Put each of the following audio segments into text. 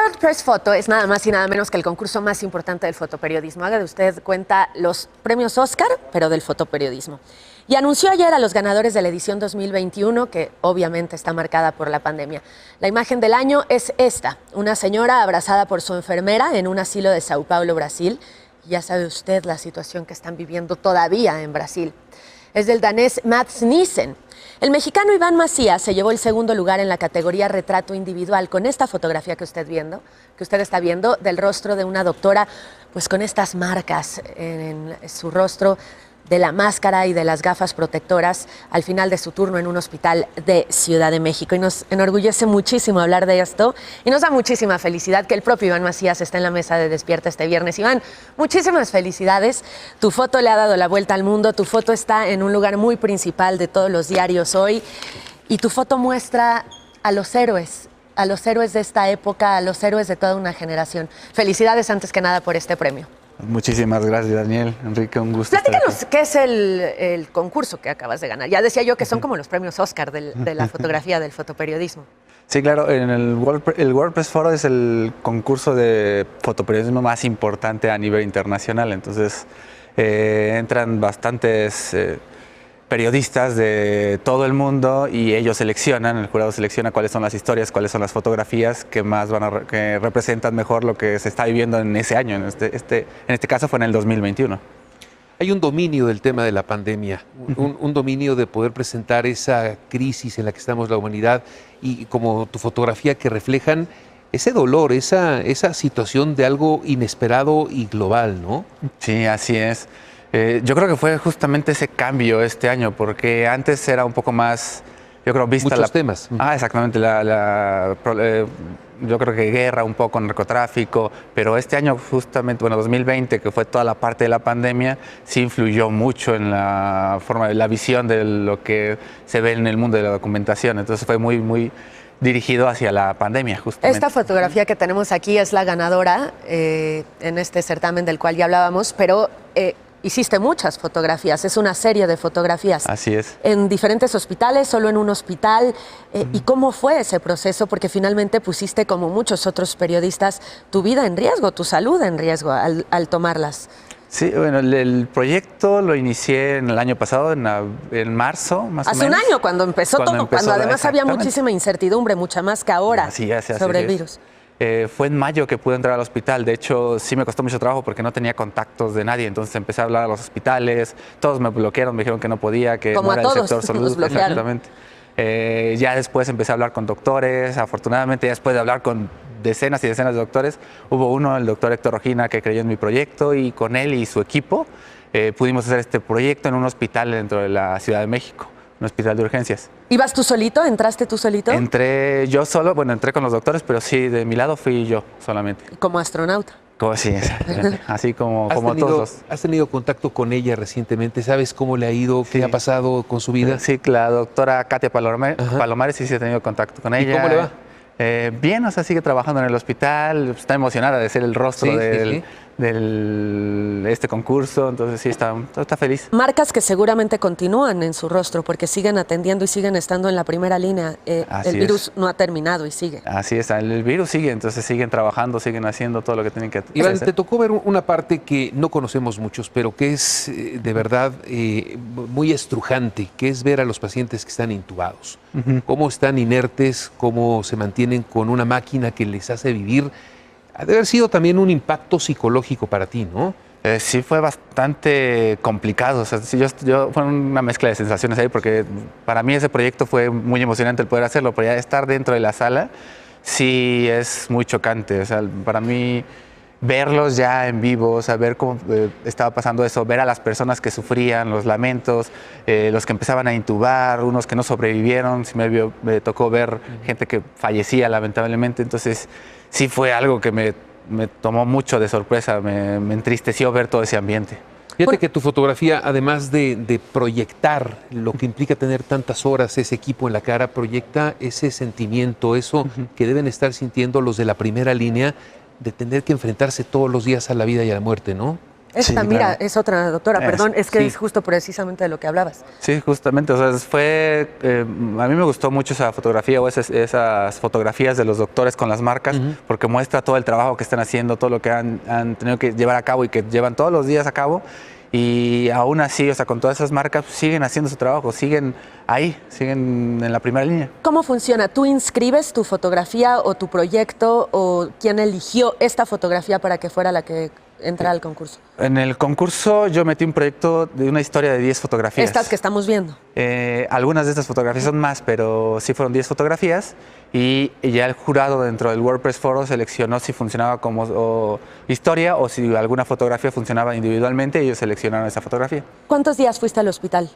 World Press Photo es nada más y nada menos que el concurso más importante del fotoperiodismo. Haga de usted cuenta los premios Oscar, pero del fotoperiodismo. Y anunció ayer a los ganadores de la edición 2021, que obviamente está marcada por la pandemia. La imagen del año es esta, una señora abrazada por su enfermera en un asilo de Sao Paulo, Brasil. Y ya sabe usted la situación que están viviendo todavía en Brasil. Es del danés Mats Nielsen. El mexicano Iván Macías se llevó el segundo lugar en la categoría retrato individual con esta fotografía que usted está viendo del rostro de una doctora, pues con estas marcas en su rostro, de la máscara y de las gafas protectoras al final de su turno en un hospital de Ciudad de México. Y nos enorgullece muchísimo hablar de esto y nos da muchísima felicidad que el propio Iván Macías esté en la mesa de Despierta este viernes. Iván, muchísimas felicidades. Tu foto le ha dado la vuelta al mundo, tu foto está en un lugar muy principal de todos los diarios hoy y tu foto muestra a los héroes de esta época, a los héroes de toda una generación. Felicidades antes que nada por este premio. Muchísimas gracias, Daniel. Enrique, un gusto. Platícanos qué es el concurso que acabas de ganar. Ya decía yo que son como los premios Oscar de la fotografía, del fotoperiodismo. Sí, claro. En el World Press Photo es el concurso de fotoperiodismo más importante a nivel internacional. Entonces, entran bastantes periodistas de todo el mundo y ellos seleccionan, el jurado selecciona cuáles son las historias, cuáles son las fotografías que más que representan mejor lo que se está viviendo en ese año. En este caso fue en el 2021. Hay un dominio del tema de la pandemia, un dominio de poder presentar esa crisis en la que estamos la humanidad y como tu fotografía que reflejan ese dolor, esa situación de algo inesperado y global, ¿no? Sí, así es. Yo creo que fue justamente ese cambio este año, porque antes era un poco más, yo creo, vista muchos temas. Exactamente, yo creo que guerra, un poco narcotráfico, pero este año justamente, bueno, 2020, que fue toda la parte de la pandemia, sí influyó mucho en la forma de la visión de lo que se ve en el mundo de la documentación. Entonces fue muy dirigido hacia la pandemia, justamente. Esta fotografía que tenemos aquí es la ganadora en este certamen del cual ya hablábamos, pero hiciste muchas fotografías, es una serie de fotografías. Así es. En diferentes hospitales, solo en un hospital. ¿Y cómo fue ese proceso? Porque finalmente pusiste, como muchos otros periodistas, tu vida en riesgo, tu salud en riesgo al tomarlas. Sí, bueno, el proyecto lo inicié en el año pasado, en marzo, más o menos. Hace un año, cuando empezó todo, cuando además había muchísima incertidumbre, mucha más que ahora sobre el virus. Fue en mayo que pude entrar al hospital. De hecho, sí me costó mucho trabajo porque no tenía contactos de nadie. Entonces empecé a hablar a los hospitales. Todos me bloquearon, me dijeron que no podía, que como no era a todos el sector salud. Exactamente. Ya después empecé a hablar con doctores. Afortunadamente, ya después de hablar con decenas y decenas de doctores, hubo uno, el doctor Héctor Rojina, que creyó en mi proyecto y con él y su equipo pudimos hacer este proyecto en un hospital dentro de la Ciudad de México. Un hospital de urgencias. ¿Ibas tú solito? ¿Entraste tú solito? Entré yo solo, bueno, entré con los doctores, pero sí, de mi lado fui yo solamente. ¿Como astronauta? Sí, así como todos. ¿Has tenido contacto con ella recientemente? ¿Sabes cómo le ha ido? ¿Qué ha pasado con su vida? Sí, la doctora Katia Palomares, sí he tenido contacto con ella. ¿Y cómo le va? Bien, o sea, sigue trabajando en el hospital, está emocionada de ser el rostro de este concurso, entonces sí, está feliz. Marcas que seguramente continúan en su rostro porque siguen atendiendo y siguen estando en la primera línea. El virus no ha terminado y sigue. Así es, el virus sigue, entonces siguen trabajando, siguen haciendo todo lo que tienen que hacer. Iván, te tocó ver una parte que no conocemos muchos, pero que es de verdad muy estrujante, que es ver a los pacientes que están intubados. Cómo están inertes, cómo se mantienen con una máquina que les hace vivir. Ha de haber sido también un impacto psicológico para ti, ¿no? Sí, fue bastante complicado. O sea, sí, fue una mezcla de sensaciones ahí, porque para mí ese proyecto fue muy emocionante el poder hacerlo, pero ya estar dentro de la sala sí es muy chocante. O sea, para mí verlos ya en vivo, saber cómo estaba pasando eso, ver a las personas que sufrían, los lamentos, los que empezaban a intubar, unos que no sobrevivieron, me tocó ver gente que fallecía lamentablemente, entonces sí fue algo que me tomó mucho de sorpresa, me entristeció ver todo ese ambiente. Fíjate que tu fotografía, además de proyectar lo que implica tener tantas horas ese equipo en la cara, proyecta ese sentimiento, eso que deben estar sintiendo los de la primera línea, de tener que enfrentarse todos los días a la vida y a la muerte, ¿no? Esta, Sí, mira, claro. es otra doctora, perdón, es que sí. es justo precisamente de lo que hablabas. Sí, justamente, o sea, a mí me gustó mucho esa fotografía o esas fotografías de los doctores con las marcas, porque muestra todo el trabajo que están haciendo, todo lo que han tenido que llevar a cabo y que llevan todos los días a cabo. Y aún así, o sea, con todas esas marcas, pues, siguen haciendo su trabajo, siguen ahí, siguen en la primera línea. ¿Cómo funciona? ¿Tú inscribes tu fotografía o tu proyecto o quién eligió esta fotografía para que fuera la que entrara al concurso? En el concurso yo metí un proyecto de una historia de 10 fotografías. Estas que estamos viendo. Algunas de estas fotografías son más, pero sí fueron 10 fotografías y ya el jurado dentro del WordPress Foro seleccionó si funcionaba como historia o si alguna fotografía funcionaba individualmente y ellos seleccionaron esa fotografía. ¿Cuántos días fuiste al hospital?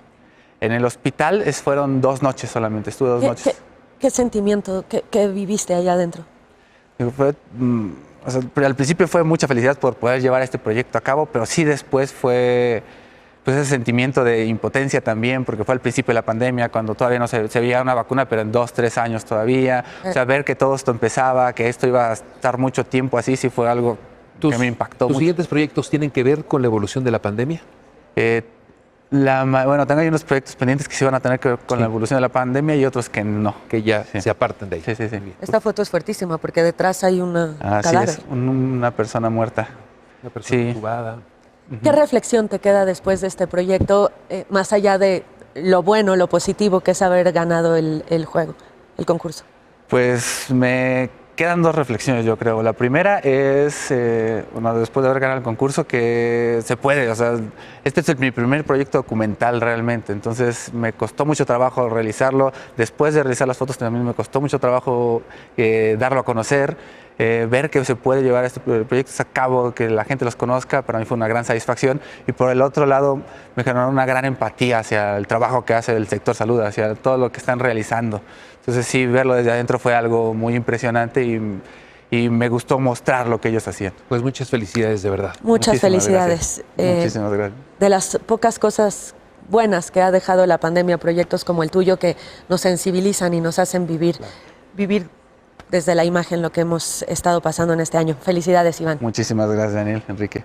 En el hospital fueron 2 noches solamente, estuve 2 noches. ¿Qué sentimiento, qué viviste allá adentro? O sea, al principio fue mucha felicidad por poder llevar este proyecto a cabo, pero sí después fue pues ese sentimiento de impotencia también, porque fue al principio de la pandemia, cuando todavía no se veía una vacuna, pero en 2, 3 años todavía. O sea, ver que todo esto empezaba, que esto iba a estar mucho tiempo así, sí fue algo que me impactó ¿Tus mucho. siguientes proyectos tienen que ver con la evolución de la pandemia? Bueno, tengo ahí unos proyectos pendientes que sí van a tener que ver con la evolución de la pandemia y otros que no. Que ya Sí. se apartan de ahí. Sí, sí, sí. Esta foto es fuertísima porque detrás hay una Así cadáver. es, una persona muerta. Una persona Sí. intubada. ¿Qué reflexión te queda después de este proyecto, más allá de lo bueno, lo positivo que es haber ganado el juego, el concurso? Pues me quedan 2 reflexiones, yo creo. La primera es, después de haber ganado el concurso, que se puede. O sea, este es mi primer proyecto documental realmente, entonces me costó mucho trabajo realizarlo. Después de realizar las fotos también me costó mucho trabajo darlo a conocer. Ver que se puede llevar este proyecto a cabo, que la gente los conozca, para mí fue una gran satisfacción. Y por el otro lado, me generó una gran empatía hacia el trabajo que hace el sector salud, hacia todo lo que están realizando. Entonces sí, verlo desde adentro fue algo muy impresionante y me gustó mostrar lo que ellos hacían. Pues muchas felicidades, de verdad. Muchas Muchísimas felicidades. gracias. Muchísimas gracias. De las pocas cosas buenas que ha dejado la pandemia, proyectos como el tuyo que nos sensibilizan y nos hacen vivir desde la imagen lo que hemos estado pasando en este año. Felicidades, Iván. Muchísimas gracias, Daniel, Enrique.